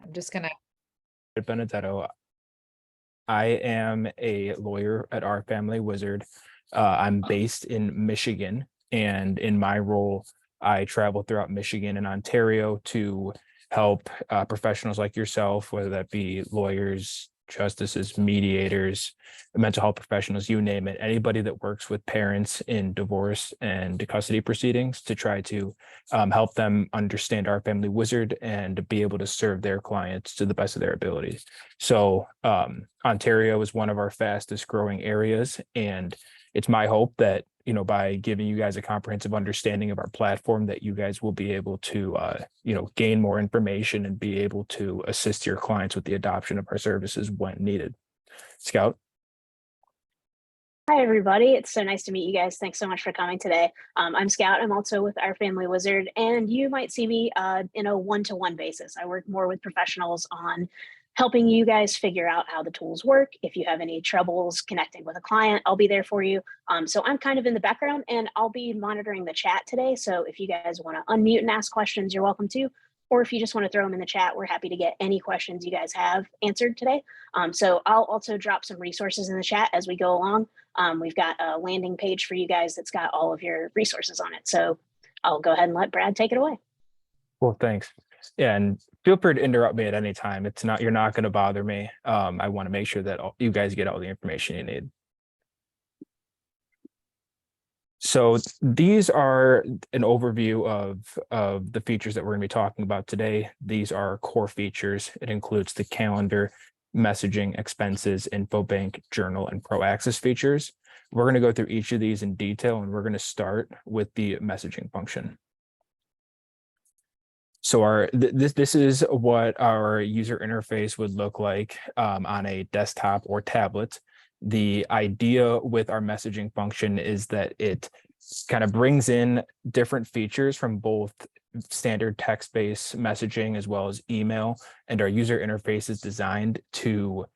I'm just gonna. Benedetto. I am a lawyer at Our Family Wizard. I'm based in Michigan, and in my role, I travel throughout Michigan and Ontario to help professionals like yourself, whether that be lawyers, justices, mediators, mental health professionals, you name it, anybody that works with parents in divorce and custody proceedings to try to help them understand Our Family Wizard and be able to serve their clients to the best of their abilities. So Ontario is one of our fastest growing areas, and it's my hope that by giving you guys a comprehensive understanding of our platform, that you guys will be able to gain more information and be able to assist your clients with the adoption of our services when needed. Scout. Hi, everybody. It's so nice to meet you guys. Thanks so much for coming today. I'm Scout. I'm also with Our Family Wizard, and you might see me in a one-to-one basis. I work more with professionals on helping you guys figure out how the tools work. If you have any troubles connecting with a client, I'll be there for you. So I'm kind of in the background, and I'll be monitoring the chat today. So if you guys want to unmute and ask questions, you're welcome to. Or if you just want to throw them in the chat, we're happy to get any questions you guys have answered today. So I'll also drop some resources in the chat as we go along. We've got a landing page for you guys that's got all of your resources on it. So I'll go ahead and let Brad take it away. Well, thanks. Yeah, and feel free to interrupt me at any time. You're not going to bother me. I want to make sure that you guys get all the information you need. So these are an overview of the features that we're going to be talking about today. These are core features. It includes the calendar, messaging, expenses, info bank, journal, and pro access features. We're going to go through each of these in detail, and we're going to start with the messaging function. So this is what our user interface would look like on a desktop or tablet. The idea with our messaging function is that it kind of brings in different features from both standard text-based messaging as well as email, and our user interface is designed to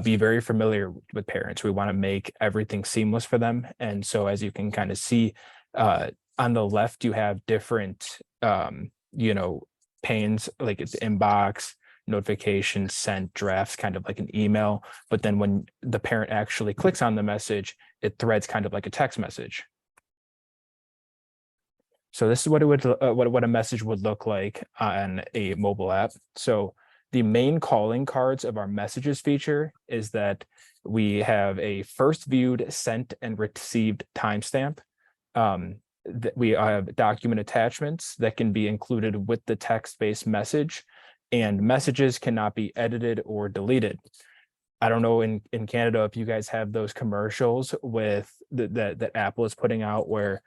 be very familiar with parents. We want to make everything seamless for them. And so as you can kind of see on the left, you have different panes, like it's inbox, notifications, sent, drafts, kind of like an email. But then when the parent actually clicks on the message, it threads kind of like a text message. So this is what it would what a message would look like on a mobile app. So the main calling cards of our messages feature is that we have a first viewed, sent, and received timestamp. That we have document attachments that can be included with the text-based message, and messages cannot be edited or deleted. I don't know in Canada if you guys have those commercials with that Apple is putting out where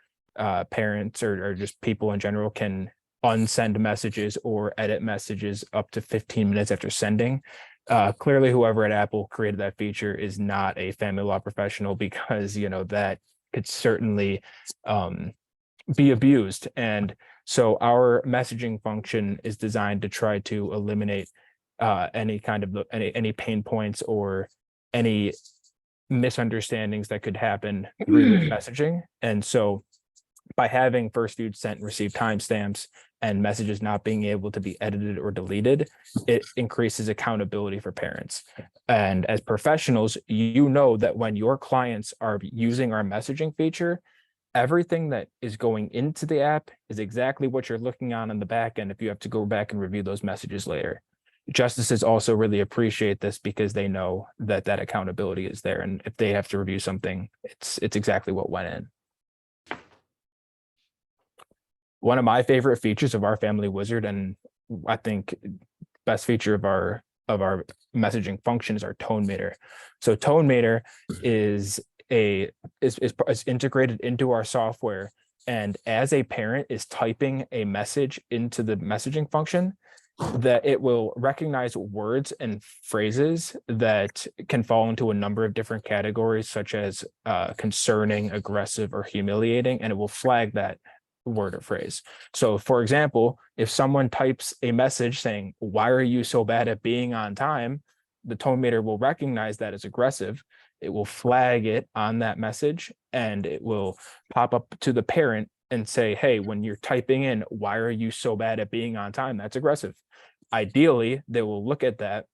parents or just people in general can unsend messages or edit messages up to 15 minutes after sending. Clearly, whoever at Apple created that feature is not a family law professional, because that could certainly be abused. And so our messaging function is designed to try to eliminate any kind of any pain points or any misunderstandings that could happen through this messaging. And so by having first viewed, sent, and received timestamps and messages not being able to be edited or deleted, it increases accountability for parents. And as professionals, you know that when your clients are using our messaging feature, everything that is going into the app is exactly what you're looking on the back end if you have to go back and review those messages later. Justices also really appreciate this because they know that accountability is there, and if they have to review something, it's exactly what went in. One of my favorite features of Our Family Wizard, and I think best feature of our messaging function, is our tone meter. So tone meter is integrated into our software, and as a parent is typing a message into the messaging function, that it will recognize words and phrases that can fall into a number of different categories, such as concerning, aggressive, or humiliating, and it will flag that word or phrase. So for example, if someone types a message saying, "Why are you so bad at being on time?" the tone meter will recognize that as aggressive. It will flag it on that message, and it will pop up to the parent and say, "Hey, when you're typing in, 'Why are you so bad at being on time?' that's aggressive." ideally, they will look at that,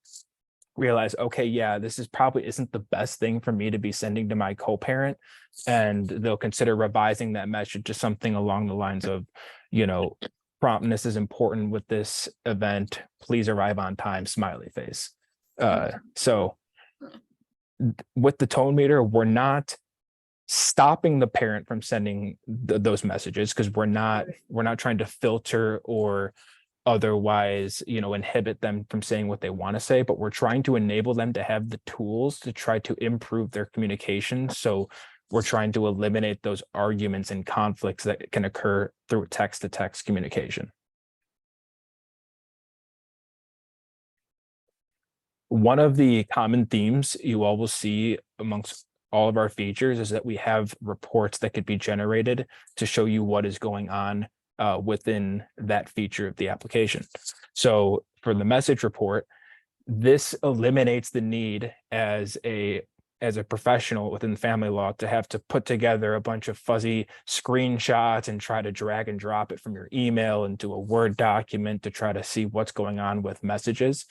realize, okay, yeah, this is probably isn't the best thing for me to be sending to my co-parent, and they'll consider revising that message to something along the lines of, you know, promptness is important with this event. Please arrive on time, smiley face. So with the tone meter, we're not stopping the parent from sending those messages, because we're not trying to filter or otherwise, you know, inhibit them from saying what they want to say, but we're trying to enable them to have the tools to try to improve their communication. So we're trying to eliminate those arguments and conflicts that can occur through text to text communication. One of the common themes you all will see amongst all of our features is that we have reports that could be generated to show you what is going on within that feature of the application. So for the message report, this eliminates the need as a professional within family law to have to put together a bunch of fuzzy screenshots and try to drag and drop it from your email into a Word document to try to see what's going on with messages.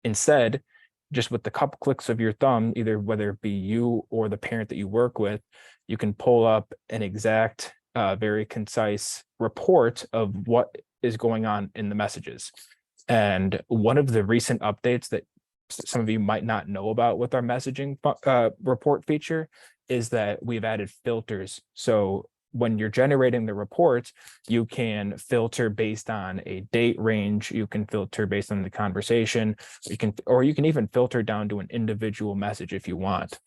Instead, just with the couple clicks of your thumb, either whether it be you or the parent that you work with, you can pull up an exact, very concise report of what is going on in the messages. And one of the recent updates that some of you might not know about with our messaging report feature is that we've added filters. So when you're generating the reports, you can filter based on a date range, you can filter based on the conversation, you can even filter down to an individual message if you want.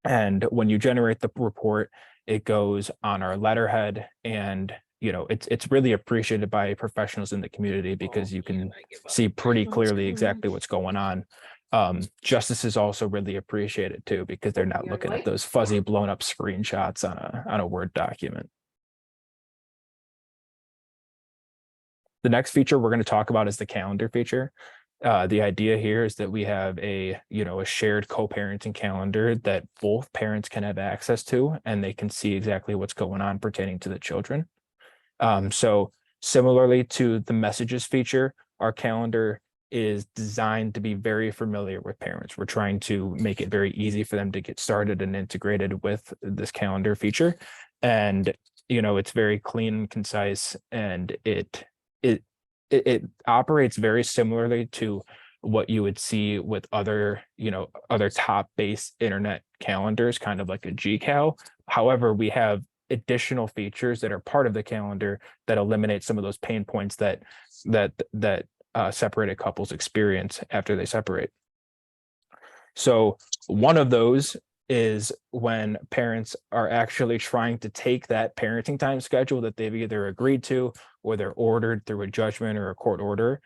And when you generate the report, it goes on our letterhead, and you know, it's really appreciated by professionals in the community because you can see pretty clearly exactly what's going on. Justices also really appreciate it too, because they're not looking at those fuzzy blown up screenshots on a Word document. The next feature we're going to talk about is the calendar feature. The idea here is that we have a shared co-parenting calendar that both parents can have access to, and they can see exactly what's going on pertaining to the children. So similarly to the messages feature, our calendar is designed to be very familiar with parents. We're trying to make it very easy for them to get started and integrated with this calendar feature. And, you know, it's very clean and concise, and it operates very similarly to what you would see with other top-based internet calendars, kind of like a GCal. However, we have additional features that are part of the calendar that eliminate some of those pain points that separated couples experience after they separate. So one of those is when parents are actually trying to take that parenting time schedule that they've either agreed to or they're ordered through a judgment or a court order,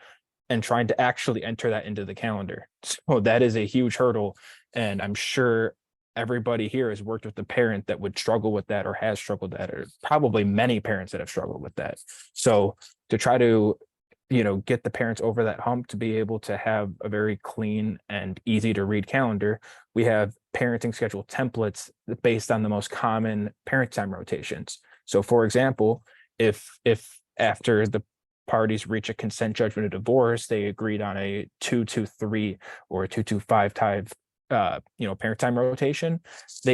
and trying to actually enter that into the calendar. So that is a huge hurdle, and I'm sure everybody here has worked with a parent that would struggle with that or has struggled with that, or probably many parents that have struggled with that. So to try to get the parents over that hump to be able to have a very clean and easy to read calendar, we have parenting schedule templates based on the most common parent time rotations. So for example, if after the parties reach a consent judgment of divorce, they agreed on a 2-2-3 or a 2-2-5 type parent time rotation,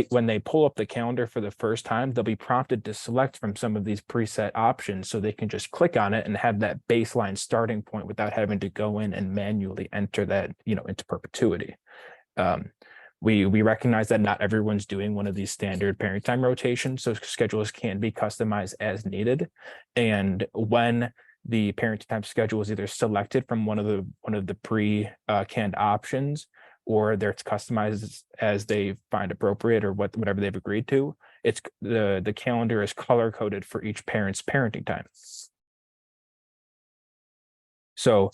when they pull up the calendar for the first time, they'll be prompted to select from some of these preset options, so they can just click on it and have that baseline starting point without having to go in and manually enter that into perpetuity. We recognize that not everyone's doing one of these standard parent time rotations, so schedules can be customized as needed. And when the parent time schedule is either selected from one of the pre-canned options, or it's customized as they find appropriate, or whatever they've agreed to, it's the calendar is color coded for each parent's parenting time. So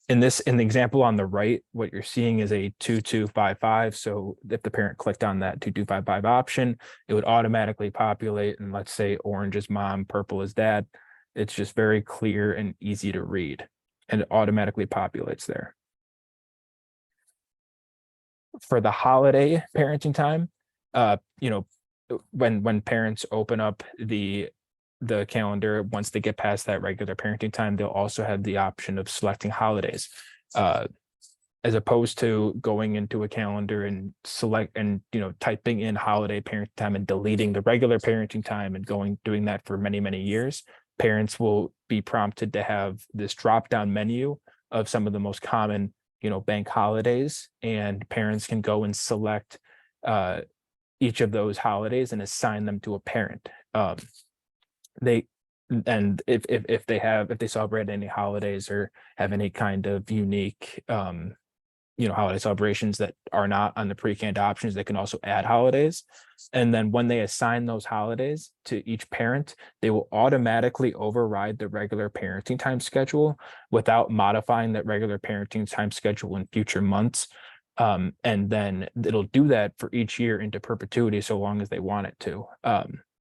in the example on the right, what you're seeing is a 2-2-5-5. So if the parent clicked on that 2-2-5-5 option, it would automatically populate, and let's say orange is mom, purple is dad. It's just very clear and easy to read, and it automatically populates there. For the holiday parenting time, when parents open up the the calendar, once they get past that regular parenting time, they'll also have the option of selecting holidays. As opposed to going into a calendar and typing in holiday parenting time and deleting the regular parenting time and doing that for many, many years, parents will be prompted to have this drop-down menu of some of the most common, bank holidays, and parents can go and select each of those holidays and assign them to a parent. If they celebrate any holidays or have any kind of unique holiday celebrations that are not on the pre-canned options, they can also add holidays. And then when they assign those holidays to each parent, they will automatically override the regular parenting time schedule without modifying that regular parenting time schedule in future months. And then it'll do that for each year into perpetuity, so long as they want it to.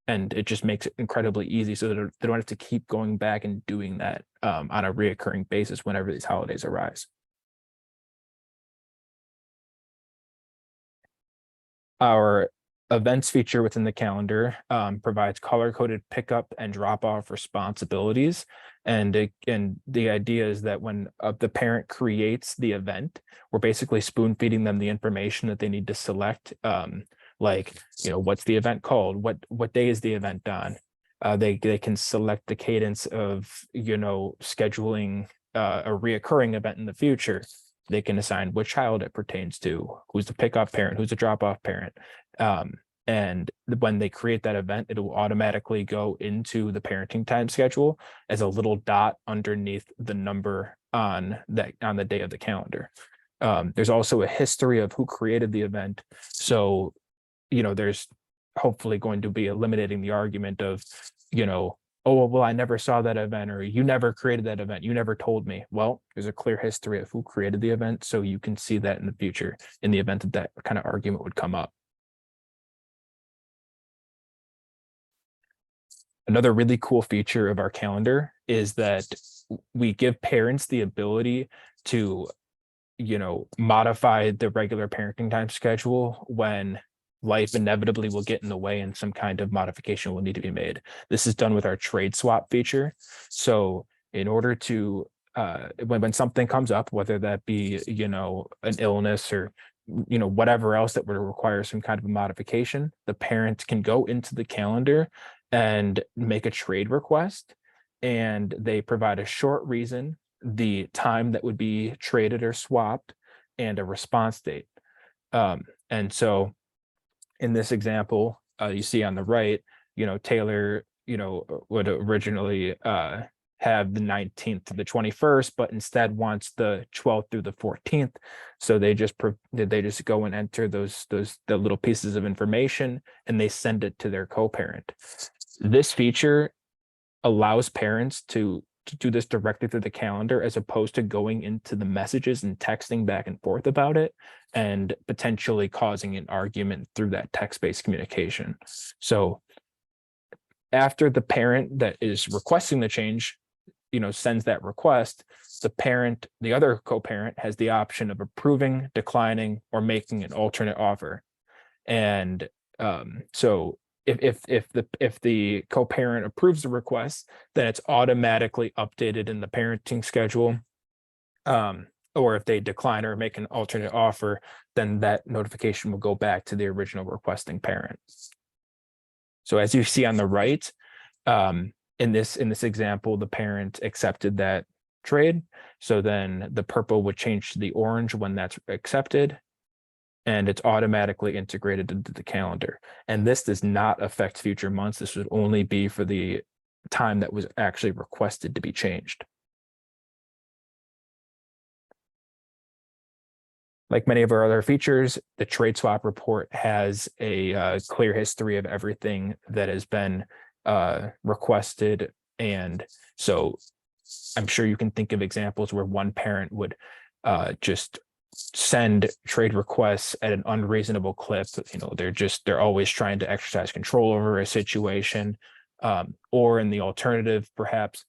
And it just makes it incredibly easy, so that they don't have to keep going back and doing that on a reoccurring basis whenever these holidays arise. Our events feature within the calendar provides color-coded pickup and drop-off responsibilities. And the idea is that when the parent creates the event, we're basically spoon-feeding them the information that they need to select. What's the event called? What day is the event on? They can select the cadence of, scheduling a reoccurring event in the future. They can assign which child it pertains to, who's the pickup parent, who's the drop-off parent. And when they create that event, it will automatically go into the parenting time schedule as a little dot underneath the number on the day of the calendar. There's also a history of who created the event. So, there's hopefully going to be eliminating the argument of, oh, well, I never saw that event, or you never created that event, you never told me. Well, there's a clear history of who created the event, so you can see that in the future in the event that kind of argument would come up. Another really cool feature of our calendar is that we give parents the ability to, modify the regular parenting time schedule when life inevitably will get in the way and some kind of modification will need to be made. This is done with our trade swap feature. So in order to, when something comes up, whether that be, an illness or, whatever else that would require some kind of a modification, the parent can go into the calendar and make a trade request, and they provide a short reason, the time that would be traded or swapped, and a response date. And so in this example, you see on the right, Taylor, would originally have the 19th to the 21st, but instead wants the 12th through the 14th. So they just go and enter the little pieces of information, and they send it to their co-parent. This feature allows parents to do this directly through the calendar, as opposed to going into the messages and texting back and forth about it and potentially causing an argument through that text-based communication. So after the parent that is requesting the change, sends that request, the other co-parent has the option of approving, declining, or making an alternate offer. And so if the co-parent approves the request, then it's automatically updated in the parenting schedule. Or if they decline or make an alternate offer, then that notification will go back to the original requesting parent. So as you see on the right, in this example, the parent accepted that trade. So then the purple would change to the orange when that's accepted, and it's automatically integrated into the calendar. And this does not affect future months. This would only be for the time that was actually requested to be changed. Like many of our other features, the trade swap report has a clear history of everything that has been requested. And so I'm sure you can think of examples where one parent would just send trade requests at an unreasonable clip. They're always trying to exercise control over a situation. Or in the alternative, perhaps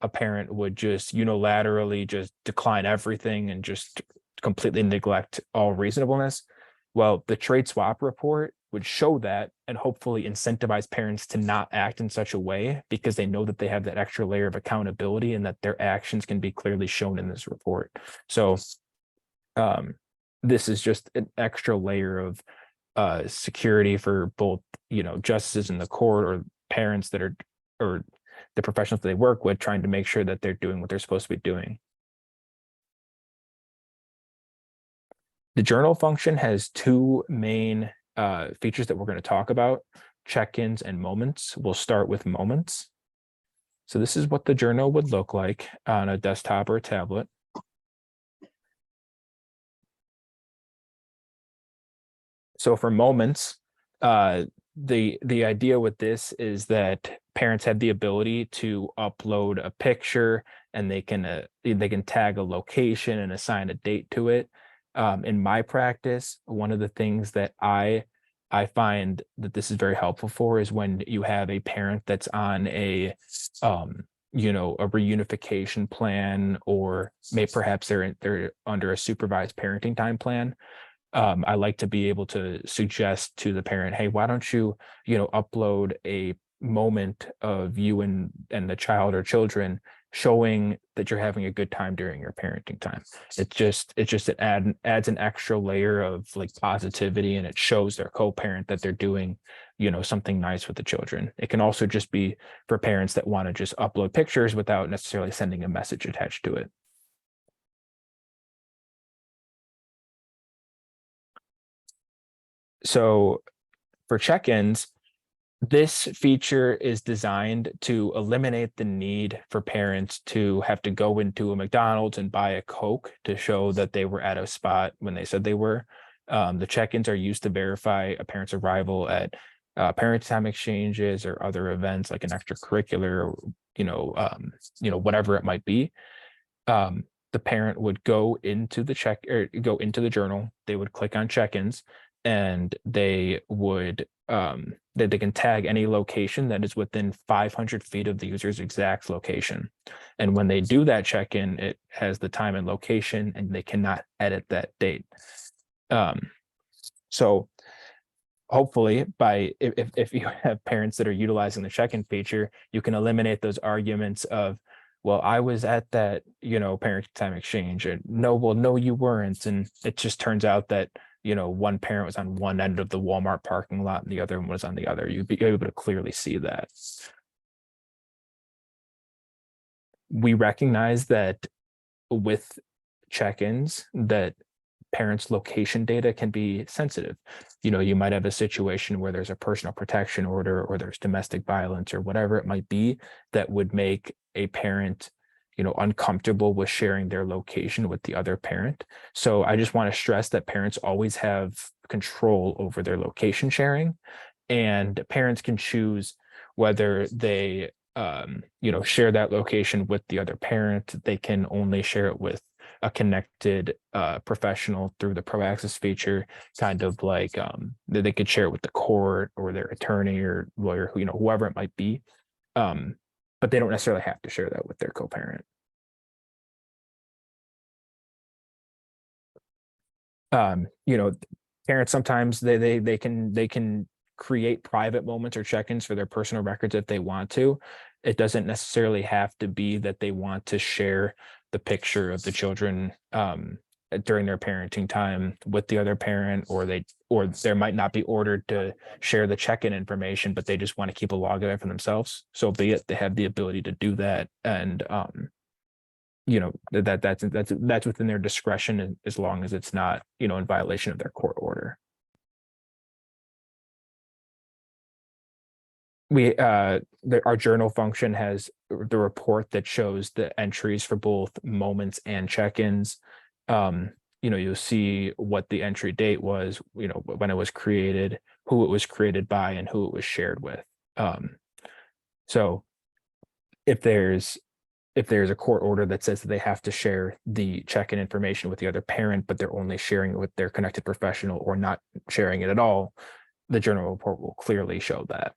a parent would just unilaterally just decline everything and just completely neglect all reasonableness. Well, the trade swap report would show that and hopefully incentivize parents to not act in such a way because they know that they have that extra layer of accountability and that their actions can be clearly shown in this report. So this is just an extra layer of security for both, justices in the court or parents that are, or the professionals that they work with, trying to make sure that they're doing what they're supposed to be doing. The journal function has two main features that we're going to talk about: check-ins and moments. We'll start with moments. So this is what the journal would look like on a desktop or a tablet. So for moments, the idea with this is that parents have the ability to upload a picture, and they can tag a location and assign a date to it. In my practice, one of the things that I find that this is very helpful for is when you have a parent that's on a a reunification plan, or perhaps they're under a supervised parenting time plan. I like to be able to suggest to the parent, hey, why don't you, upload a moment of you and the child or children showing that you're having a good time during your parenting time. It adds an extra layer of like positivity, and it shows their co-parent that they're doing, something nice with the children. It can also just be for parents that want to just upload pictures without necessarily sending a message attached to it. So for check-ins, this feature is designed to eliminate the need for parents to have to go into a McDonald's and buy a Coke to show that they were at a spot when they said they were. The check-ins are used to verify a parent's arrival at parent time exchanges or other events like an extracurricular, whatever it might be. The parent would go into the journal. They would click on check-ins, and they would they can tag any location that is within 500 feet of the user's exact location. And when they do that check-in, it has the time and location, and they cannot edit that date. So hopefully, if you have parents that are utilizing the check-in feature, you can eliminate those arguments of, well, I was at that, parent time exchange, and no, you weren't. And it just turns out that, one parent was on one end of the Walmart parking lot and the other one was on the other. You'd be able to clearly see that. We recognize that with check-ins, that parents' location data can be sensitive. You might have a situation where there's a personal protection order, or there's domestic violence, or whatever it might be, that would make a parent uncomfortable with sharing their location with the other parent. So I just want to stress that parents always have control over their location sharing, and parents can choose whether they share that location with the other parent. They can only share it with a connected professional through the Pro Access feature, kind of like they could share it with the court or their attorney or lawyer, whoever it might be. But they don't necessarily have to share that with their co-parent. Parents sometimes they can create private moments or check-ins for their personal records if they want to. It doesn't necessarily have to be that they want to share the picture of the children during their parenting time with the other parent, or there might not be ordered to share the check-in information, but they just want to keep a log of it for themselves. So be it, they have the ability to do that, and that's within their discretion, as long as it's not in violation of their court order. Our journal function has the report that shows the entries for both moments and check-ins. You'll see what the entry date was, when it was created, who it was created by, and who it was shared with. So if there's a court order that says that they have to share the check-in information with the other parent, but they're only sharing it with their connected professional, or not sharing it at all, the journal report will clearly show that.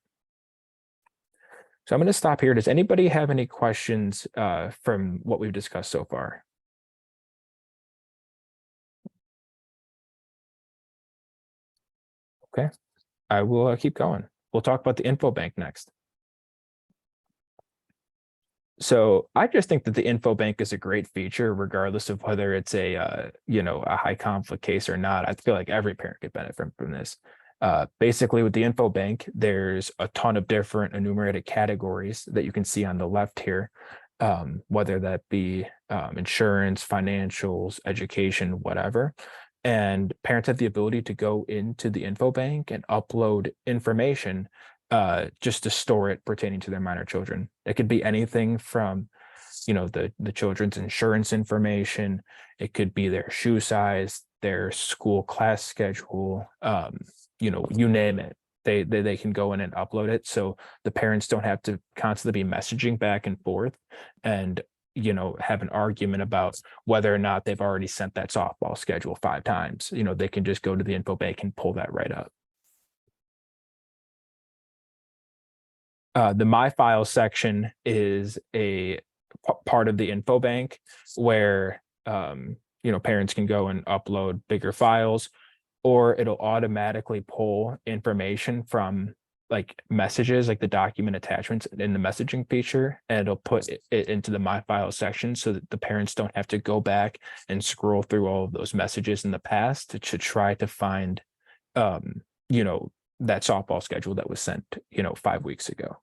So I'm going to stop here. Does anybody have any questions from what we've discussed so far? Okay. I will keep going. We'll talk about the info bank next. So I just think that the info bank is a great feature, regardless of whether it's a a high conflict case or not. I feel like every parent could benefit from this. Basically, with the info bank, there's a ton of different enumerated categories that you can see on the left here, whether that be insurance, financials, education, whatever. And parents have the ability to go into the info bank and upload information just to store it pertaining to their minor children. It could be anything from, the children's insurance information. It could be their shoe size, their school class schedule, you name it. They can go in and upload it. So the parents don't have to constantly be messaging back and forth and, have an argument about whether or not they've already sent that softball schedule 5 times. They can just go to the info bank and pull that right up. The My Files section is a part of the info bank where parents can go and upload bigger files, or it'll automatically pull information from like messages, like the document attachments in the messaging feature, and it'll put it into the My Files section so that the parents don't have to go back and scroll through all of those messages in the past to try to find that softball schedule that was sent 5 weeks ago.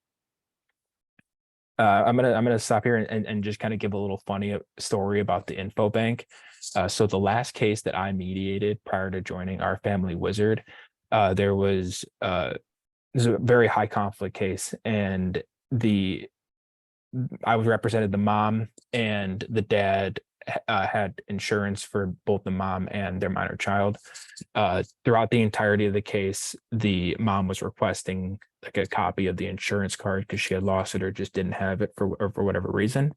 I'm gonna stop here and just kind of give a little funny story about the info bank. So the last case that I mediated prior to joining Our Family Wizard, there was a very high conflict case, and I was represented the mom, and the dad had insurance for both the mom and their minor child. Throughout the entirety of the case, the mom was requesting like a copy of the insurance card because she had lost it or just didn't have it for whatever reason.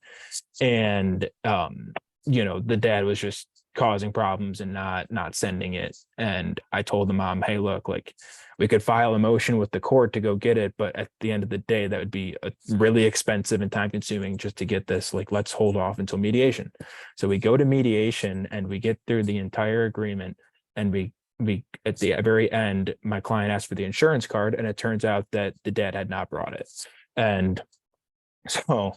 And the dad was just causing problems and not sending it. And I told the mom, hey, look, like we could file a motion with the court to go get it, but at the end of the day, that would be really expensive and time consuming just to get this. Like, let's hold off until mediation. So we go to mediation and we get through the entire agreement, and we at the very end, my client asked for the insurance card, and it turns out that the dad had not brought it. And so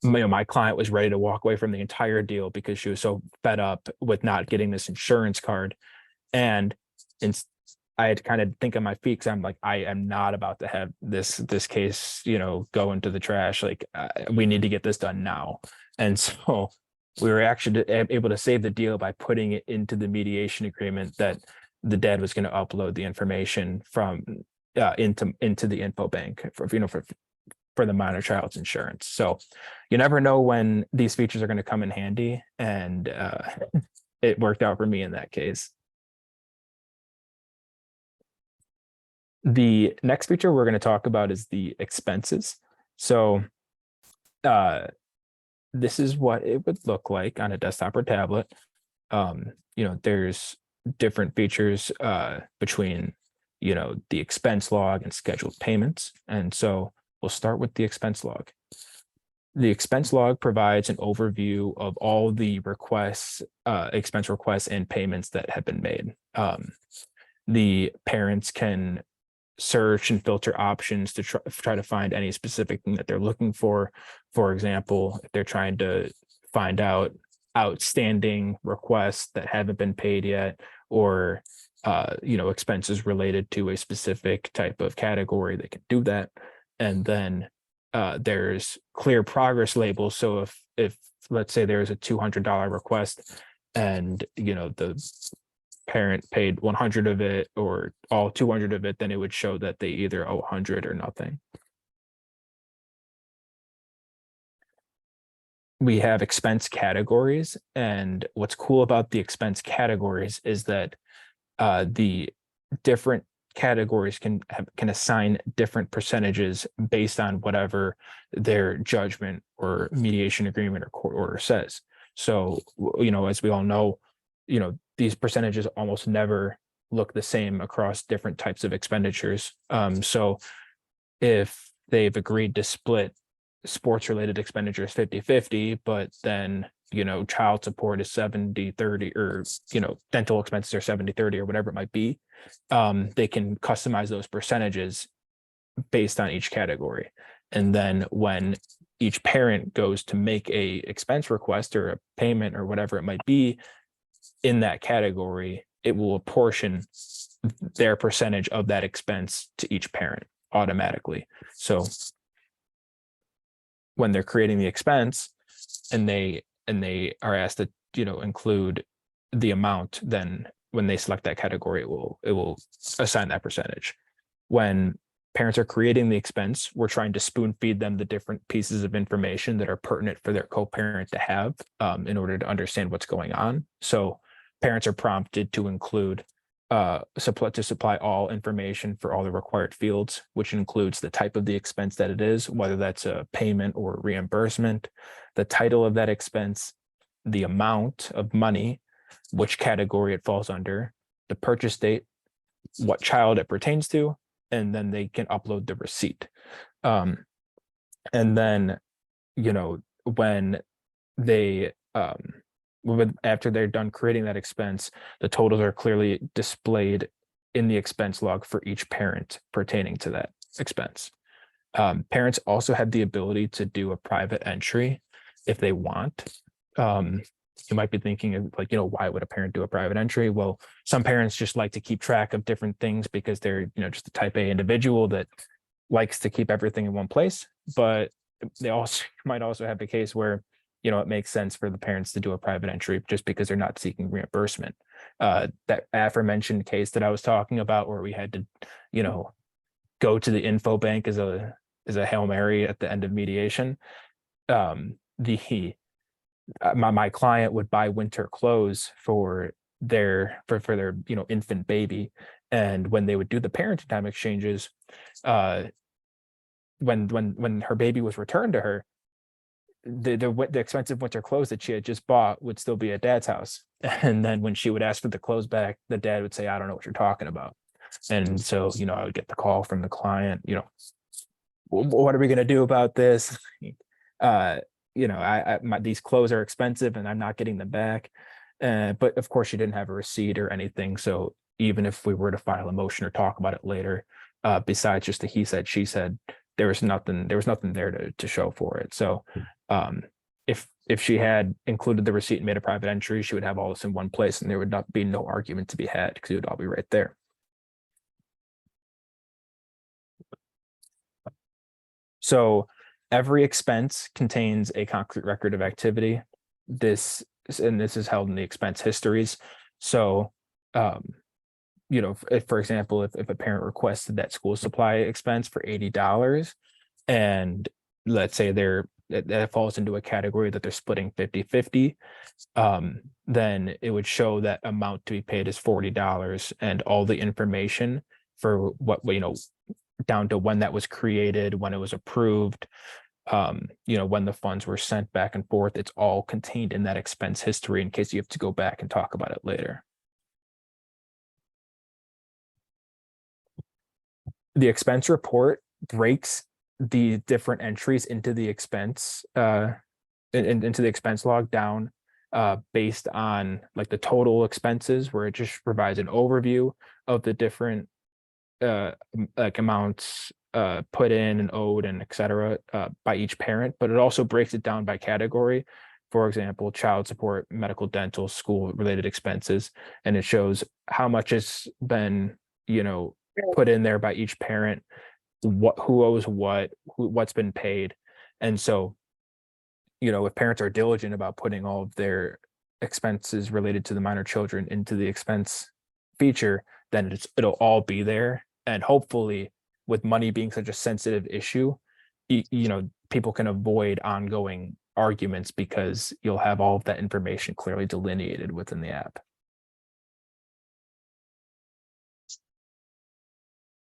my client was ready to walk away from the entire deal because she was so fed up with not getting this insurance card. And I had to kind of think on my feet, because I'm like, I am not about to have this case, go into the trash. Like, we need to get this done now. And so we were actually able to save the deal by putting it into the mediation agreement that the dad was going to upload the information from into the info bank for the minor child's insurance. So you never know when these features are going to come in handy, and it worked out for me in that case. The next feature we're going to talk about is the expenses. So this is what it would look like on a desktop or tablet. There's different features between the expense log and scheduled payments. And so we'll start with the expense log. The expense log provides an overview of all the requests, expense requests and payments that have been made. The parents can search and filter options to try to find any specific thing that they're looking for. For example, if they're trying to find out outstanding requests that haven't been paid yet, or expenses related to a specific type of category, they can do that. And then there's clear progress labels. So if let's say there's a $200 request, and the parent paid 100 of it or all 200 of it, then it would show that they either owe 100 or nothing. We have expense categories, and what's cool about the expense categories is that the different categories can assign different percentages based on whatever their judgment or mediation agreement or court order says. So as we all know, these percentages almost never look the same across different types of expenditures. So if they've agreed to split sports related expenditures 50-50, but then child support is 70/30, or, dental expenses are 70/30 or whatever it might be. They can customize those percentages based on each category. And then when each parent goes to make a expense request or a payment or whatever it might be in that category, it will apportion their percentage of that expense to each parent automatically. So when they're creating the expense and they are asked to, include the amount, then when they select that category, it will assign that percentage. When parents are creating the expense, we're trying to spoon feed them the different pieces of information that are pertinent for their co-parent to have, in order to understand what's going on. So parents are prompted to include supply all information for all the required fields, which includes the type of the expense that it is, whether that's a payment or reimbursement, the title of that expense, the amount of money, which category it falls under, the purchase date, what child it pertains to, and then they can upload the receipt. And then, when they after they're done creating that expense, the totals are clearly displayed in the expense log for each parent pertaining to that expense. Parents also have the ability to do a private entry if they want. You might be thinking of why would a parent do a private entry? Well, some parents just like to keep track of different things because they're, just a type A individual that likes to keep everything in one place. But they also might also have the case where, it makes sense for the parents to do a private entry just because they're not seeking reimbursement. That aforementioned case that I was talking about where we had to, go to the info bank as a Hail Mary at the end of mediation. My client would buy winter clothes for their infant baby, and when they would do the parenting time exchanges, when her baby was returned to her, the expensive winter clothes that she had just bought would still be at dad's house. And then when she would ask for the clothes back, the dad would say, I don't know what you're talking about. And so, I would get the call from the client, what are we going to do about this? These clothes are expensive and I'm not getting them back. But of course she didn't have a receipt or anything. So even if we were to file a motion or talk about it later, besides just the he said, she said, there was nothing there to show for it. So if she had included the receipt and made a private entry, she would have all this in one place and there would not be no argument to be had because it would all be right there. So every expense contains a concrete record of activity. This is held in the expense histories. So, if, for example, if a parent requested that school supply expense for $80, and let's say that falls into a category that they're splitting 50/50, then it would show that amount to be paid is $40, and all the information for what, down to when that was created, when it was approved, when the funds were sent back and forth, it's all contained in that expense history in case you have to go back and talk about it later. The expense report breaks the different entries into the expense, into the expense log down, based on like the total expenses, where it just provides an overview of the different amounts put in and owed and et cetera, by each parent, but it also breaks it down by category. For example, child support, medical, dental, school related expenses, and it shows how much has been, put in there by each parent, who owes what's been paid. And so, if parents are diligent about putting all of their expenses related to the minor children into the expense feature, then it'll all be there. And hopefully, with money being such a sensitive issue, people can avoid ongoing arguments because you'll have all of that information clearly delineated within the app.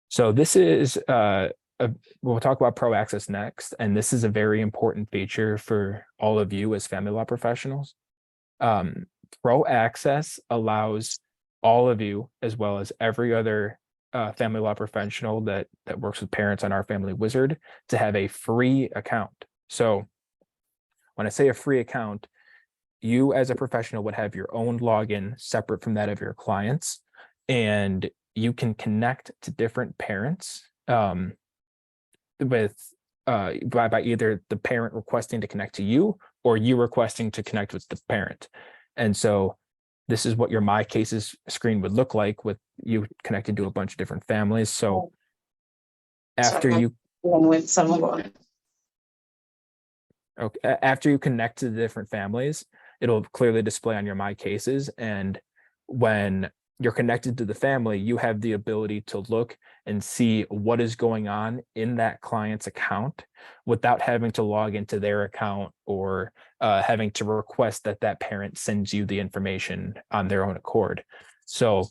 So this is we'll talk about Pro Access next, and this is a very important feature for all of you as family law professionals. Pro Access allows all of you, as well as every other family law professional that works with parents on Our Family Wizard, to have a free account. So when I say a free account, you as a professional would have your own login separate from that of your clients, and you can connect to different parents with by either the parent requesting to connect to you or you requesting to connect with the parent. And so this is what your My Cases screen would look like with you connected to a bunch of different families. So after Sorry, you one with someone. Okay, after you connect to the different families, it'll clearly display on your My Cases. And when you're connected to the family, you have the ability to look and see what is going on in that client's account without having to log into their account or having to request that that parent sends you the information on their own accord. So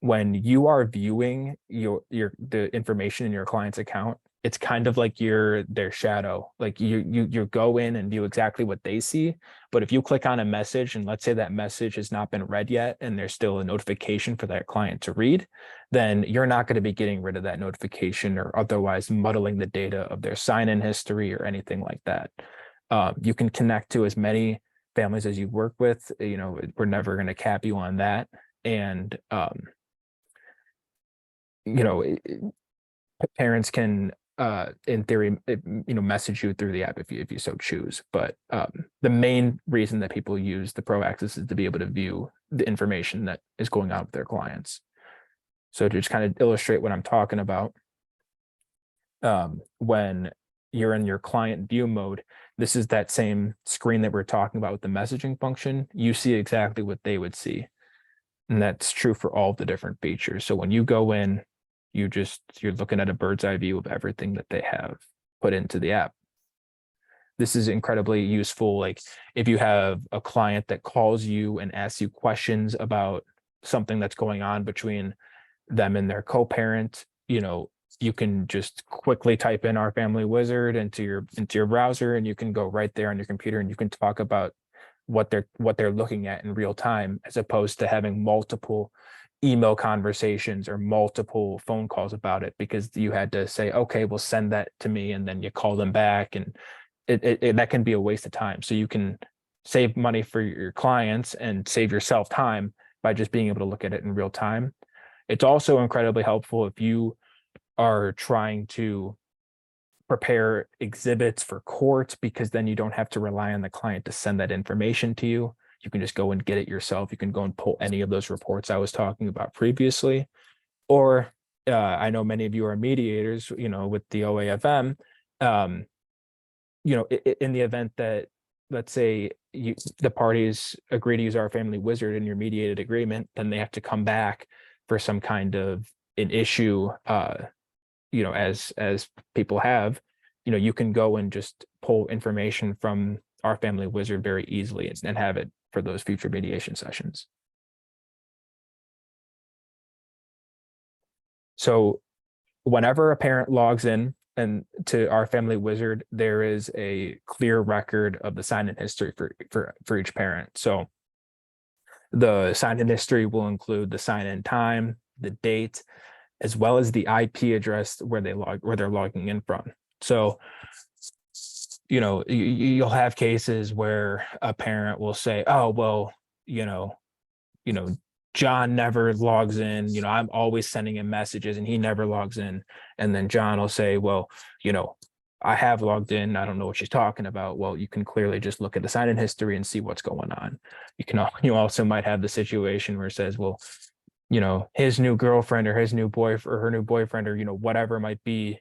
when you are viewing the information in your client's account, it's kind of like you're their shadow. Like you go in and view exactly what they see. But if you click on a message and let's say that message has not been read yet and there's still a notification for that client to read, then you're not going to be getting rid of that notification or otherwise muddling the data of their sign-in history or anything like that. You can connect to as many families as you work with. You know, we're never going to cap you on that. And you know, parents can in theory message you through the app if you so choose, but the main reason that people use the Pro Access is to be able to view the information that is going on with their clients. So to just kind of illustrate what I'm talking about, when you're in your client view mode, this is that same screen that we're talking about with the messaging function. You see exactly what they would see, and that's true for all the different features. So when you go in, you're looking at a bird's eye view of everything that they have put into the app. This is incredibly useful. Like if you have a client that calls you and asks you questions about something that's going on between them and their co-parent, you can just quickly type in Our Family Wizard into your browser, and you can go right there on your computer and you can talk about what they're looking at in real time, as opposed to having multiple email conversations or multiple phone calls about it, because you had to say, okay, well, send that to me, and then you call them back, and that can be a waste of time. So you can save money for your clients and save yourself time by just being able to look at it in real time. It's also incredibly helpful if you are trying to prepare exhibits for court, because then you don't have to rely on the client to send that information to you. You can just go and get it yourself. You can go and pull any of those reports I was talking about previously. Or I know many of you are mediators, with the OAFM, in the event that, let's say, the parties agree to use Our Family Wizard in your mediated agreement, then they have to come back for some kind of an issue, as people have, you can go and just pull information from Our Family Wizard very easily and have it for those future mediation sessions. So whenever a parent logs in and to Our Family Wizard, there is a clear record of the sign-in history for each parent. So the sign-in history will include the sign-in time, the date, as well as the IP address where they're logging in from. So you'll have cases where a parent will say, oh, well, John never logs in, I'm always sending him messages and he never logs in. And then John will say, well, I have logged in. I don't know what she's talking about. Well, you can clearly just look at the sign-in history and see what's going on. You also might have the situation where it says, well, his new girlfriend or his new boyfriend or her new boyfriend or, whatever it might be,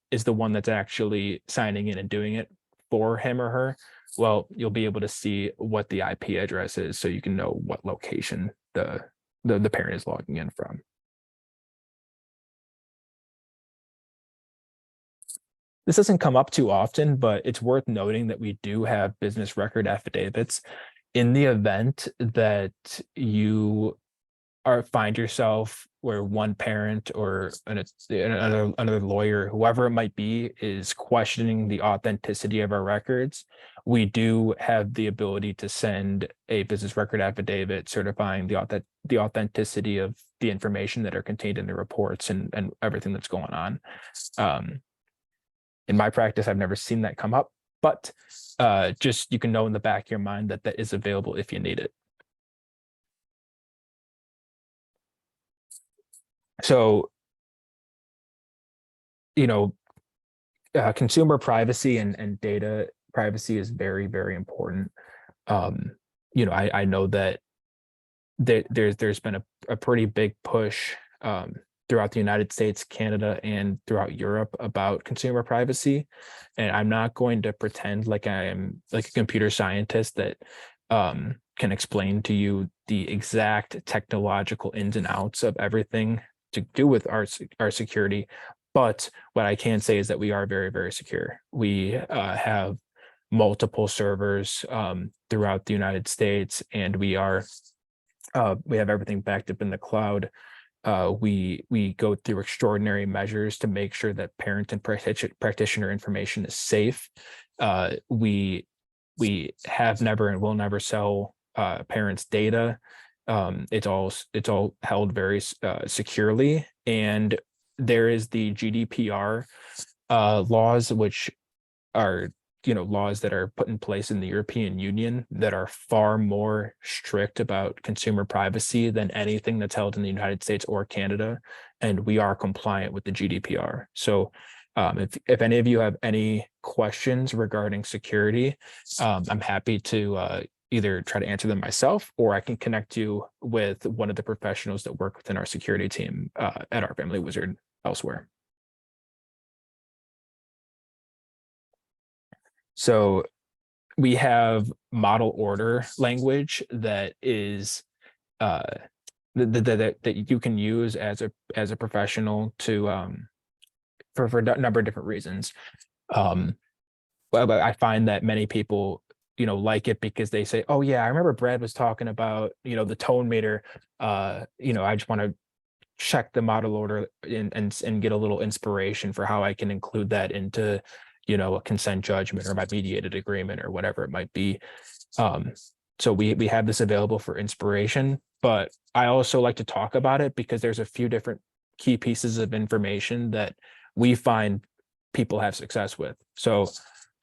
is the one that's actually signing in and doing it for him or her. Well, you'll be able to see what the IP address is, so you can know what location the parent is logging in from. This doesn't come up too often, but it's worth noting that we do have business record affidavits in the event that you find yourself where one parent or another lawyer, whoever it might be, is questioning the authenticity of our records. We do have the ability to send a business record affidavit certifying the authenticity of the information that are contained in the reports and everything that's going on. In my practice, I've never seen that come up, but just you can know in the back of your mind that that is available if you need it. So, consumer privacy and data privacy is very, very important. I know that there's been a pretty big push throughout the United States, Canada, and throughout Europe about consumer privacy. And I'm not going to pretend like I am like a computer scientist that can explain to you the exact technological ins and outs of everything to do with our security. But what I can say is that we are very, very secure. We have multiple servers throughout the United States, and we have everything backed up in the cloud. We go through extraordinary measures to make sure that parent and practitioner information is safe. We have never and will never sell parents' data. It's all held very securely, and there is the GDPR laws, which are laws that are put in place in the European Union that are far more strict about consumer privacy than anything that's held in the United States or Canada, and we are compliant with the GDPR. So if any of you have any questions regarding security, I'm happy to either try to answer them myself, or I can connect you with one of the professionals that work within our security team at our Family Wizard elsewhere. So we have model order language that is that you can use as a professional to for a number of different reasons. But I find that many people like it because they say, oh yeah, I remember Brad was talking about the tone meter. I just want to check the model order and get a little inspiration for how I can include that into a consent judgment or my mediated agreement or whatever it might be. So we have this available for inspiration, but I also like to talk about it because there's a few different key pieces of information that we find people have success with. So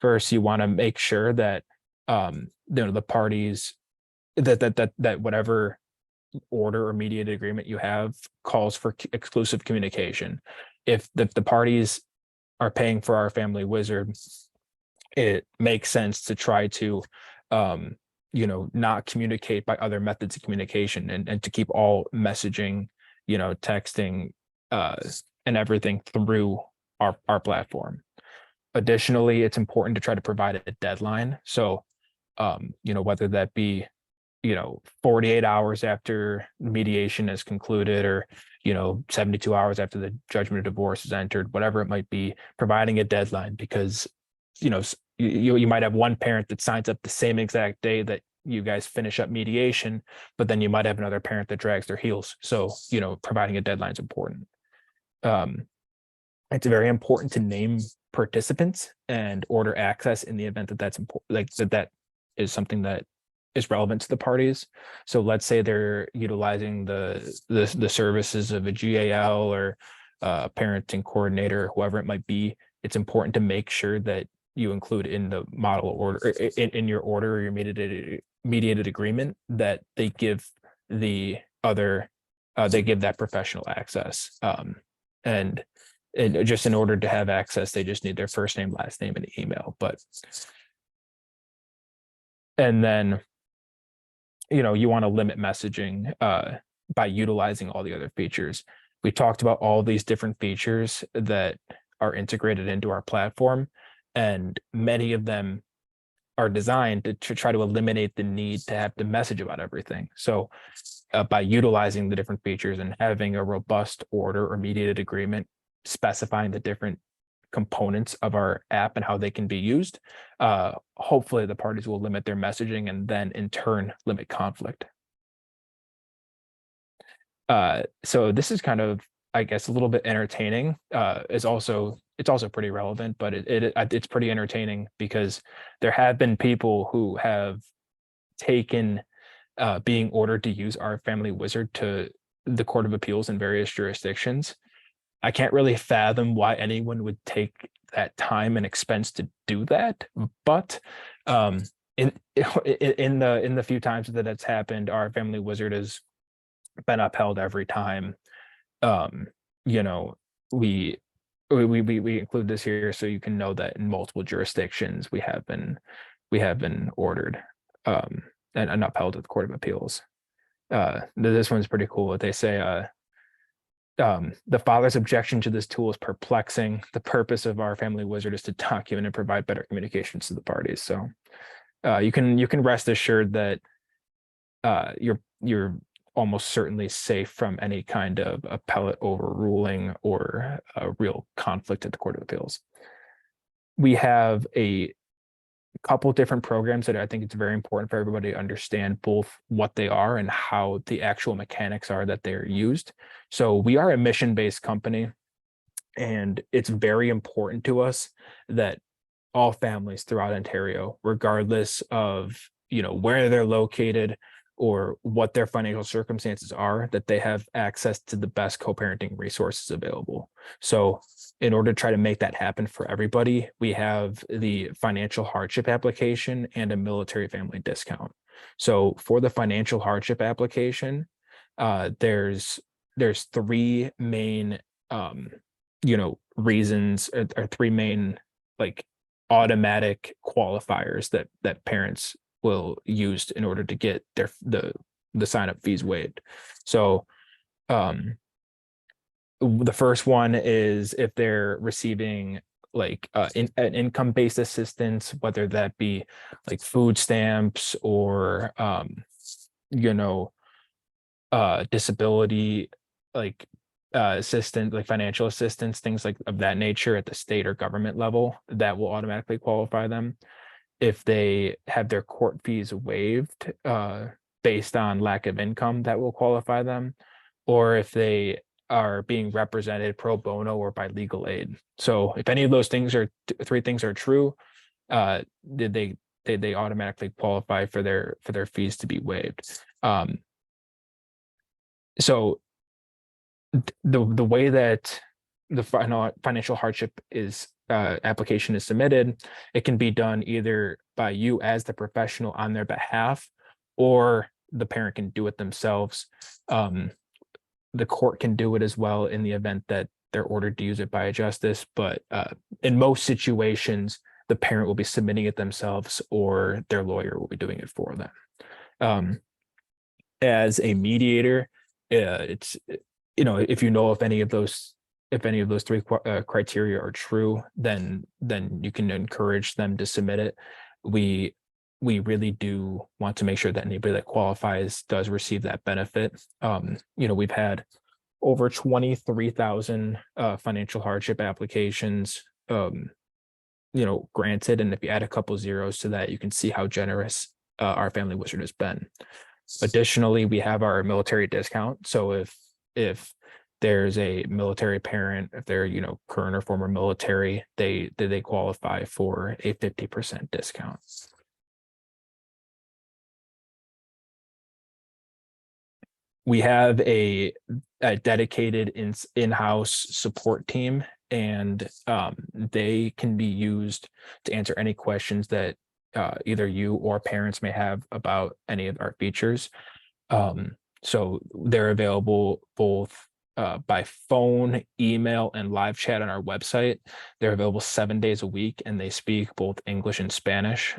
first, you want to make sure that the parties that whatever order or mediated agreement you have calls for exclusive communication. If the parties are paying for our Family Wizard, it makes sense to try to not communicate by other methods of communication and to keep all messaging, texting and everything through our platform. Additionally, it's important to try to provide a deadline. So whether that be 48 hours after mediation is concluded, or 72 hours after the judgment of divorce is entered, whatever it might be, providing a deadline, because you might have one parent that signs up the same exact day that you guys finish up mediation, but then you might have another parent that drags their heels. So providing a deadline is important. It's very important to name participants and order access in the event that that's important, like that is something that is relevant to the parties. So let's say they're utilizing the services of a GAL or a parenting coordinator, whoever it might be. It's important to make sure that you include in the model order, in your order or your mediated agreement, that they give the other, they give that professional access. And just in order to have access, they just need their first name, last name, and email. And then you want to limit messaging by utilizing all the other features. We talked about all these different features that are integrated into our platform, and many of them are designed to try to eliminate the need to have to message about everything. So by utilizing the different features and having a robust order or mediated agreement specifying the different components of our app and how they can be used, hopefully the parties will limit their messaging and then in turn limit conflict. So this is kind of, I guess, a little bit entertaining. It's also pretty relevant, but it's pretty entertaining because there have been people who have taken being ordered to use our Family Wizard to the Court of Appeals in various jurisdictions. I can't really fathom why anyone would take that time and expense to do that. But in in the few times that it's happened, our family wizard has been upheld every time. Um, you know, we we include this here so you can know that in multiple jurisdictions we have been ordered um and upheld at the Court of Appeals. This one's pretty cool. They say the father's objection to this tool is perplexing. The purpose of our family wizard is to document and provide better communications to the parties. So you can rest assured that you're almost certainly safe from any kind of appellate overruling or a real conflict at the Court of Appeals. We have a couple different programs that I think it's very important for everybody to understand both what they are and how the actual mechanics are that they're used. So we are a mission-based company, and it's very important to us that all families throughout Ontario, regardless of where they're located or what their financial circumstances are, that they have access to the best co-parenting resources available. So in order to try to make that happen for everybody, we have the financial hardship application and a military family discount. So for the financial hardship application, there's three main reasons or three main like automatic qualifiers that parents will use in order to get the sign up fees waived. So the first one is if they're receiving like an income-based assistance, whether that be like food stamps or disability like assistance, like financial assistance, things like of that nature at the state or government level, that will automatically qualify them. If they have their court fees waived based on lack of income, that will qualify them, or if they are being represented pro bono or by legal aid. So if any of those three things are true, they automatically qualify for their fees to be waived. So the way that the financial hardship is application is submitted, it can be done either by you as the professional on their behalf, or the parent can do it themselves. The court can do it as well in the event that they're ordered to use it by a justice, but in most situations, the parent will be submitting it themselves or their lawyer will be doing it for them. As a mediator, it's if any of those three criteria are true, then you can encourage them to submit it. We really do want to make sure that anybody that qualifies does receive that benefit. We've had over 23,000 financial hardship applications granted, and if you add a couple zeros to that, you can see how generous our family wizard has been. Additionally, we have our military discount. So if there's a military parent, if they're current or former military, they qualify for a 50% discount. We have a dedicated in-house support team, and they can be used to answer any questions that either you or parents may have about any of our features. So they're available both by phone, email, and live chat on our website. They're available 7 days a week, and they speak both English and Spanish.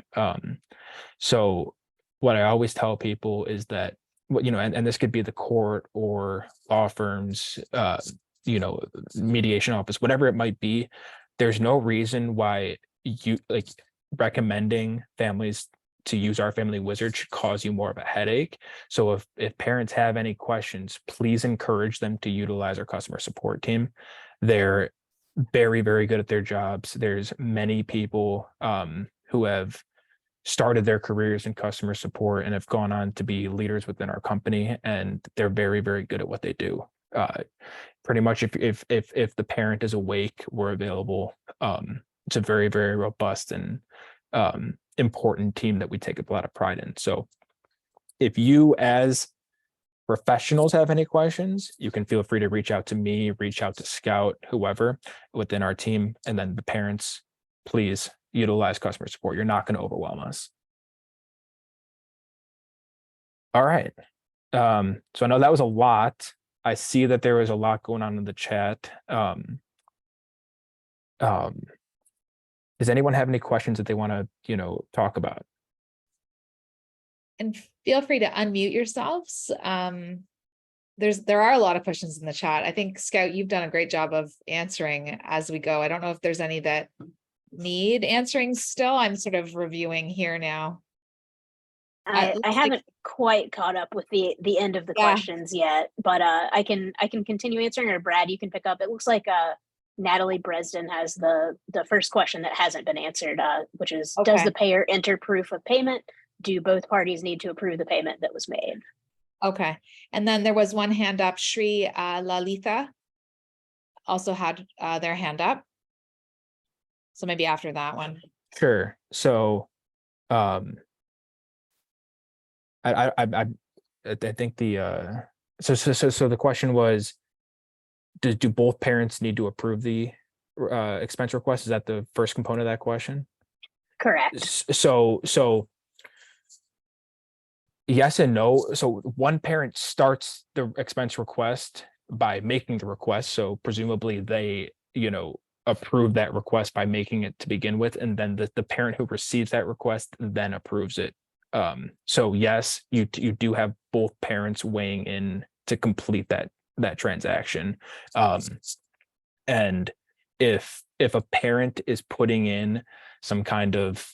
So what I always tell people is that, and this could be the court or law firms, mediation office, whatever it might be, there's no reason why you recommending families to use our family wizard should cause you more of a headache. So if parents have any questions, please encourage them to utilize our customer support team. They're very, very good at their jobs. There's many people who have started their careers in customer support and have gone on to be leaders within our company, and they're very, very good at what they do. Pretty much if the parent is awake, we're available. It's a very, very robust and important team that we take a lot of pride in. So if you as professionals have any questions, you can feel free to reach out to me, reach out to Scout, whoever within our team, and then the parents, please utilize customer support. You're not going to overwhelm us. All right. So I know that was a lot. I see that there was a lot going on in the chat. Does anyone have any questions that they want to, talk about? And feel free to unmute yourselves. There are a lot of questions in the chat. I think Scout, you've done a great job of answering as we go. I don't know if there's any that need answering still. I'm sort of reviewing here now. I looks like- haven't quite caught up with the end of the Yeah. questions yet, but I can continue answering, or Brad, you can pick up. It looks like Natalie Bresden has the first question that hasn't been answered, which is, does Okay. the payer enter proof of payment? Do both parties need to approve the payment that was made? Okay, and then there was one hand up. Shri Lalitha also had their hand up. So maybe after that one. Sure. So, I think so the question was, do both parents need to approve the expense request? Is that the first component of that question? Correct. So yes and no. So one parent starts the expense request by making the request. So presumably they, approve that request by making it to begin with, and then the parent who receives that request then approves it. So yes, you do have both parents weighing in to complete that transaction. And if a parent is putting in some kind of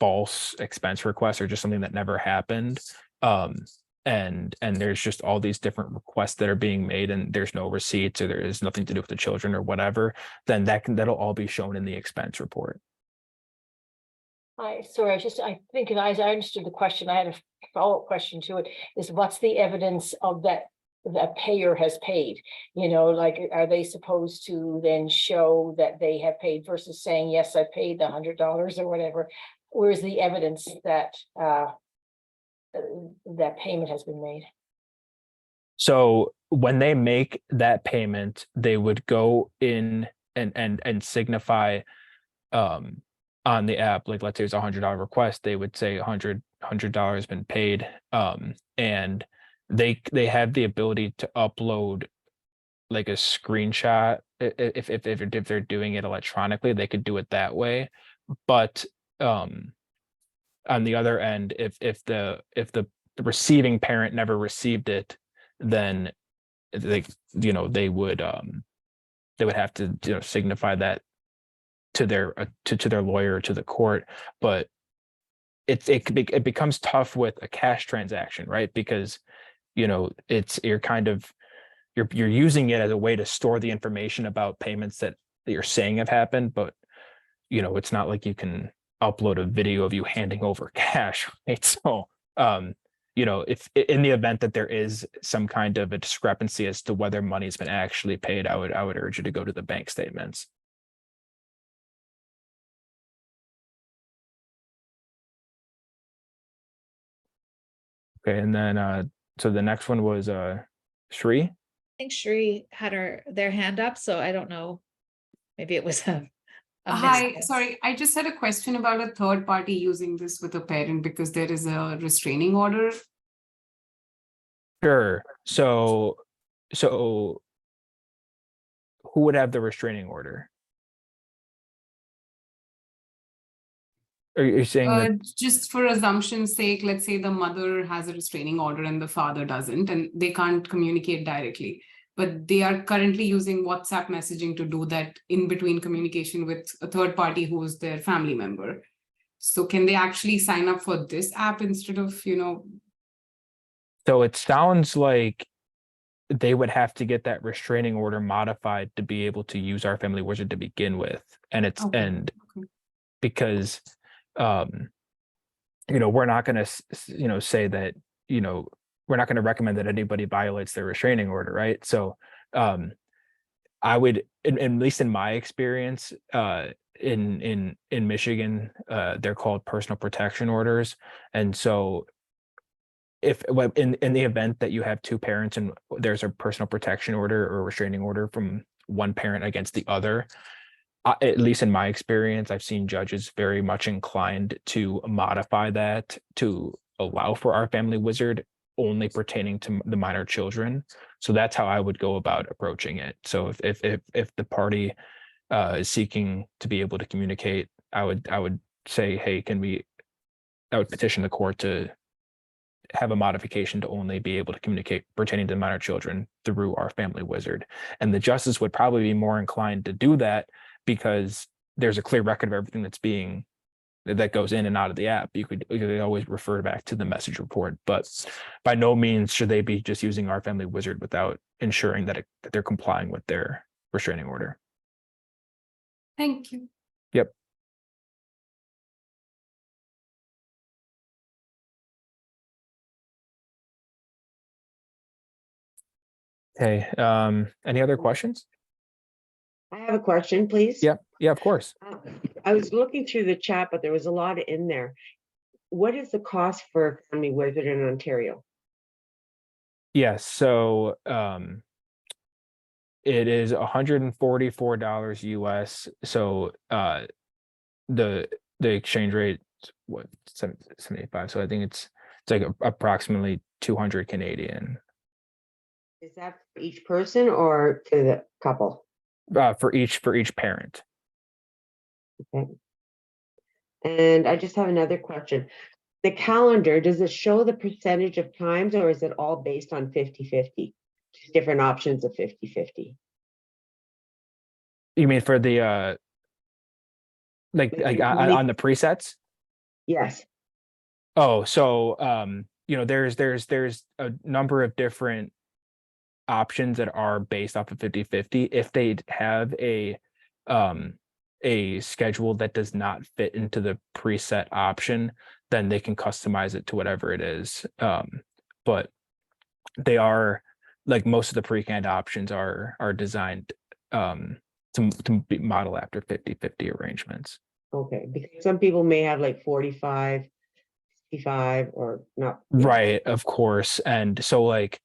false expense request or just something that never happened, and there's just all these different requests that are being made and there's no receipts, or there is nothing to do with the children or whatever, then that'll all be shown in the expense report. Sorry, I think as I understood the question, I had a follow-up question to it, is what's the evidence of that the payer has paid? Like, are they supposed to then show that they have paid versus saying, yes, I paid the $100 or whatever? Where's the evidence that that payment has been made? So when they make that payment, they would go in and signify on the app, like let's say it's $100 request, they would say $100 been paid, and they have the ability to upload like a screenshot. If they're doing it electronically, they could do it that way. But on the other end, if the receiving parent never received it, then they would have to signify that to their lawyer or to the court. But it becomes tough with a cash transaction, right? Because you're using it as a way to store the information about payments that you're saying have happened, but it's not like you can upload a video of you handing over cash, right? So if in the event that there is some kind of a discrepancy as to whether money's been actually paid, I would urge you to go to the bank statements. Okay, and then so the next one was Shri. I think Shri had their hand up, so I don't know. Maybe it was a Hi, miss. sorry, I just had a question about a third party using this with a parent because there is a restraining order. Sure. So who would have the restraining order? Are you saying that? Just for assumption's sake, let's say the mother has a restraining order and the father doesn't, and they can't communicate directly, but they are currently using WhatsApp messaging to do that in between communication with a third party who is their family member. So can they actually sign up for this app instead of, So it sounds like they would have to get that restraining order modified to be able to use Our Family Wizard to begin with. And it's Okay. because we're not going to say that, we're not going to recommend that anybody violates their restraining order, right? So I would, at least in my experience, in Michigan, they're called personal protection orders. And so in the event that you have two parents and there's a personal protection order or restraining order from one parent against the other, at least in my experience, I've seen judges very much inclined to modify that to allow for our family wizard only pertaining to the minor children. So that's how I would go about approaching it. So if the party is seeking to be able to communicate, I would say, hey, I would petition the court to have a modification to only be able to communicate pertaining to minor children through our family wizard. And the justice would probably be more inclined to do that because there's a clear record of everything that goes in and out of the app. You could always refer back to the message report, but by no means should they be just using our family wizard without ensuring that they're complying with their restraining order. Thank you. Yep. Okay, any other questions? I have a question, please. Yeah, of course. I was looking through the chat, but there was a lot in there. What is the cost for Family Wizard in Ontario? Yes, so it is $144 US. So the exchange rate, what, 75. So I think it's like approximately 200 Canadian. Is that for each person or to the couple? For each parent. Okay. And I just have another question. The calendar, does it show the percentage of times or is it all based on 50-50? Just different options of 50-50? You mean for the like on the presets? Yes. Oh, so there's a number of different options that are based off of 50-50. If they have a schedule that does not fit into the preset option, then they can customize it to whatever it is. But they are, like most of the pre-canned options are designed to be model after 50-50 arrangements. Okay, because some people may have like 45, 65 or not. Right, of course. And so like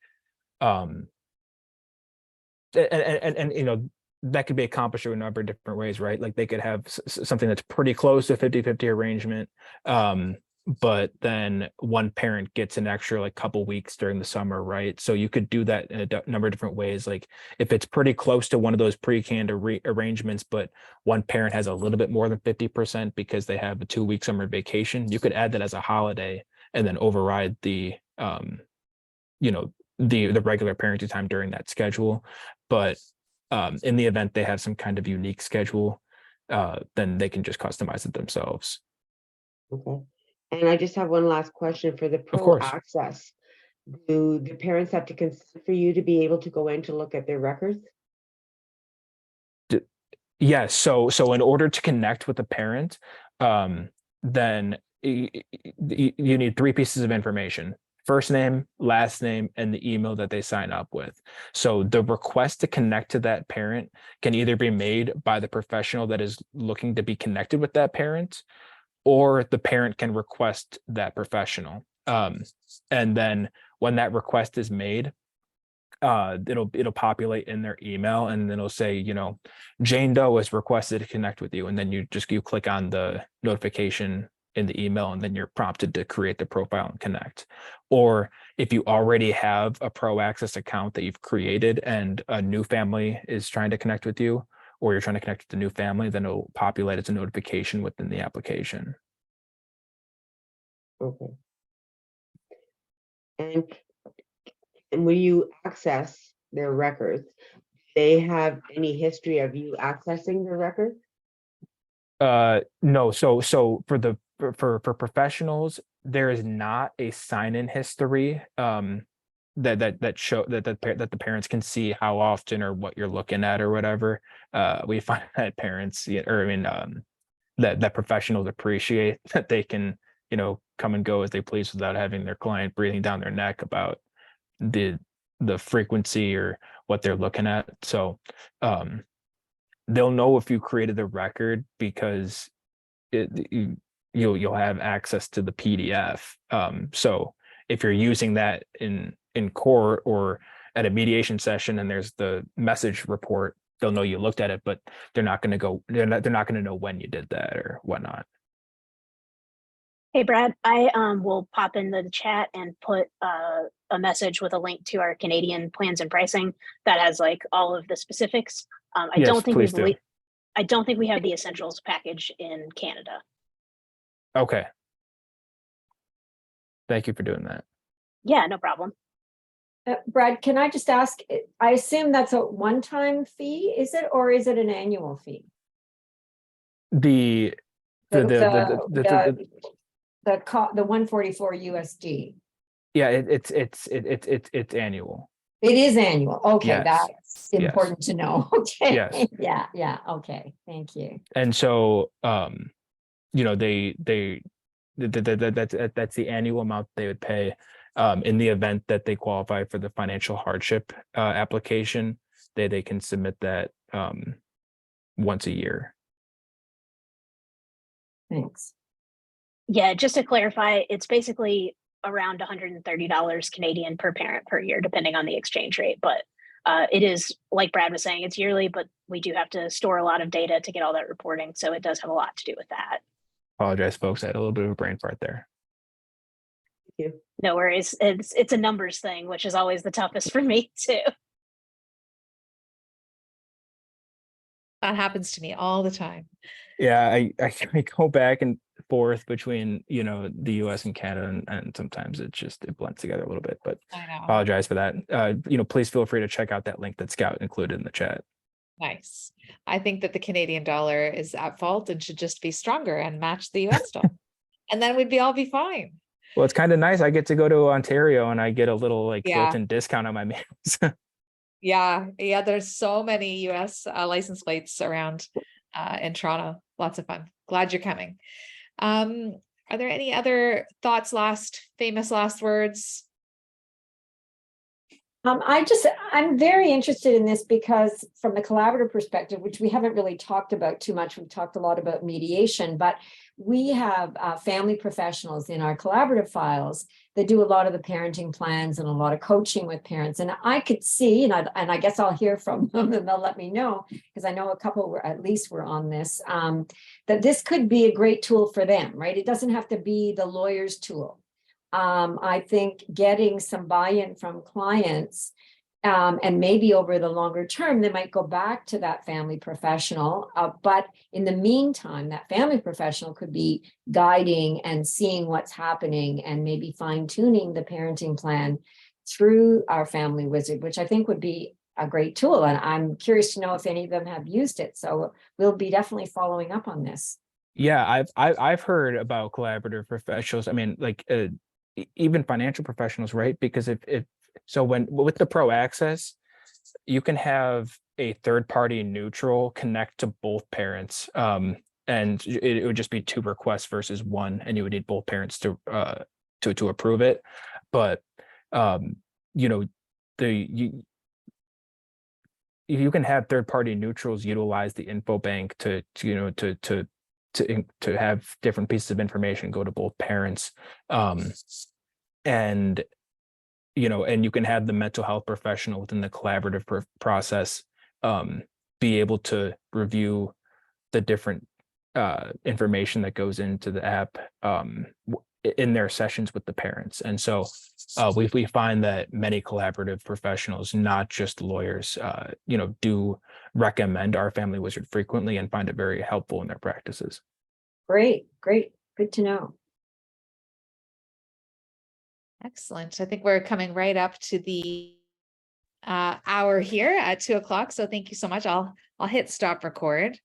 and that could be accomplished through a number of different ways, right? Like they could have something that's pretty close to 50-50 arrangement, but then one parent gets an extra like couple weeks during the summer, right? So you could do that in a number of different ways. Like if it's pretty close to one of those pre-canned arrangements, but one parent has a little bit more than 50% because they have a 2-week summer vacation, you could add that as a holiday and then override the the regular parenting time during that schedule. But in the event they have some kind of unique schedule, then they can just customize it themselves. Okay. And I just have one last question for the Pro course. Access. Do the parents have to consent for you to be able to go in to look at their records? Yes. So in order to connect with the parent, then you need 3 pieces of information: first name, last name, and the email that they sign up with. So the request to connect to that parent can either be made by the professional that is looking to be connected with that parent, or the parent can request that professional. And then when that request is made, it'll populate in their email, and then it'll say, Jane Doe has requested to connect with you. And then you click on the notification in the email, and then you're prompted to create the profile and connect. Or if you already have a Pro Access account that you've created and a new family is trying to connect with you, or you're trying to connect with the new family, then it'll populate as a notification within the application. Okay. And when you access their records, they have any history of you accessing their records? No. So for professionals, there is not a sign-in history that show that the parents can see how often or what you're looking at or whatever. We find that parents, that professionals appreciate that they can come and go as they please without having their client breathing down their neck about the frequency or what they're looking at. So they'll know if you created the record because you'll have access to the PDF. So if you're using that in court or at a mediation session and there's the message report, they'll know you looked at it, but they're not going to know when you did that or whatnot. Hey, Brad, I will pop into the chat and put a message with a link to our Canadian plans and pricing that has like all of the specifics. I Yes, don't think please do. I don't think we have the essentials package in Canada. Okay. Thank you for doing that. Yeah, no problem. Brad, can I just ask, I assume that's a one-time fee, is it, or is it an annual fee? The 144 USD. yeah, it's annual. It is annual. Okay, Yes. that's Yes. important to know. Okay. Yes. Yeah. Okay. Thank you. And so, you know, that's the annual amount they would pay. In the event that they qualify for the financial hardship application, they can submit that once a year. Thanks. Yeah, just to clarify, it's basically around $130 Canadian per parent per year, depending on the exchange rate. But it is, like Brad was saying, it's yearly, but we do have to store a lot of data to get all that reporting. So it does have a lot to do with that. Apologize, folks. I had a little bit of a brain fart there. Thank you. No worries. It's a numbers thing, which is always the toughest for me too. That happens to me all the time. Yeah, I go back and forth between, you know, the US and Canada, and sometimes it blends together a little bit, but I know. apologize for that. You know, please feel free to check out that link that Scout included in the chat. Nice. I think that the Canadian dollar is at fault and should just be stronger and match the US dollar. And then we'd all be fine. Well, it's kind of nice. I get to go to Ontario and I get a little like Yeah. built-in discount on my meals. Yeah. There's so many US license plates around in Toronto. Lots of fun. Glad you're coming. Are there any other thoughts, famous last words? I'm very interested in this because from the collaborative perspective, which we haven't really talked about too much, we've talked a lot about mediation, but we have family professionals in our collaborative files that do a lot of the parenting plans and a lot of coaching with parents. And I could see, and I guess I'll hear from them and they'll let me know, because I know a couple were on this, that this could be a great tool for them, right? It doesn't have to be the lawyer's tool. I think getting some buy-in from clients, and maybe over the longer term, they might go back to that family professional. But in the meantime, that family professional could be guiding and seeing what's happening and maybe fine-tuning the parenting plan through our Family Wizard, which I think would be a great tool. And I'm curious to know if any of them have used it. So we'll be definitely following up on this. Yeah, I've heard about collaborative professionals. I mean, like even financial professionals, right? Because so with the Pro Access, you can have a third-party neutral connect to both parents, and it would just be 2 requests versus 1, and you would need both parents to approve it. But you know, you can have third-party neutrals utilize the info bank to have different pieces of information go to both parents, and you know, and you can have the mental health professional within the collaborative process be able to review the different information that goes into the app in their sessions with the parents. And so we find that many collaborative professionals, not just lawyers, you know, do recommend our Family Wizard frequently and find it very helpful in their practices. Great. Good to know. Excellent. I think we're coming right up to the hour here at 2:00. So thank you so much. I'll hit stop record.